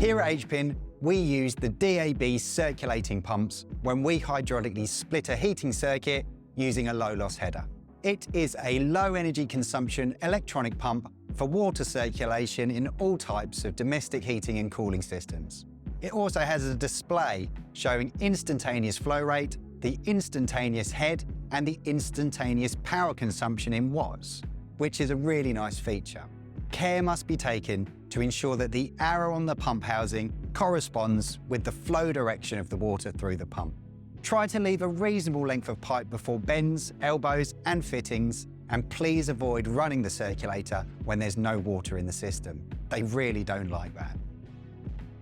Here at Daikin, we use the DAB circulating pumps when we hydraulically split a heating circuit using a low-loss header. It is a low-energy consumption electronic pump for water circulation in all types of domestic heating and cooling systems. It also has a display showing instantaneous flow rate, the instantaneous head, and the instantaneous power consumption in watts, which is a really nice feature. Care must be taken to ensure that the arrow on the pump housing corresponds with the flow direction of the water through the pump. Try to leave a reasonable length of pipe before bends, elbows and fittings, and please avoid running the circulator when there's no water in the system. They really don't like that.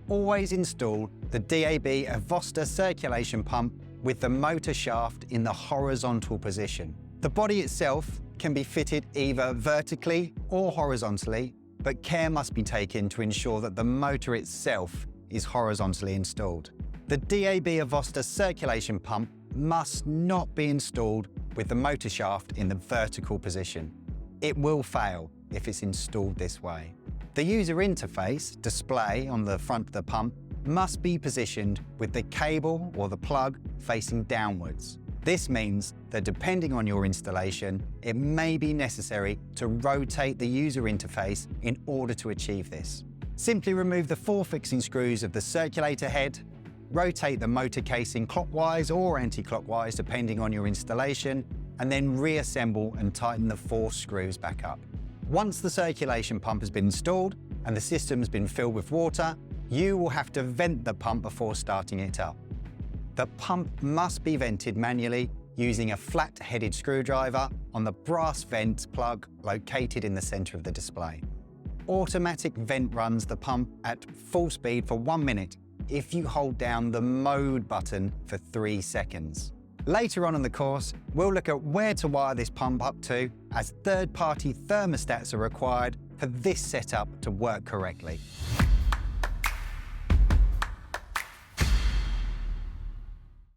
Always install the DAB Avosta circulation pump with the motor shaft in the horizontal position. The body itself can be fitted either vertically or horizontally, but care must be taken to ensure that the motor itself is horizontally installed. The DAB Avosta circulation pump must not be installed with the motor shaft in the vertical position. It will fail if it's installed this way. The user interface display on the front of the pump must be positioned with the cable or the plug facing downwards. This means that depending on your installation, it may be necessary to rotate the user interface in order to achieve this. Simply remove the 4 fixing screws of the circulator head, rotate the motor casing clockwise or anti-clockwise depending on your installation, and then reassemble and tighten the 4 screws back up. Once the circulation pump has been installed and the system has been filled with water, you will have to vent the pump before starting it up. The pump must be vented manually using a flat-headed screwdriver on the brass vent plug located in the center of the display. Automatic vent runs the pump at full speed for 1 minute if you hold down the mode button for 3 seconds. Later on in the course, we'll look at where to wire this pump up to, as third-party thermostats are required for this setup to work correctly.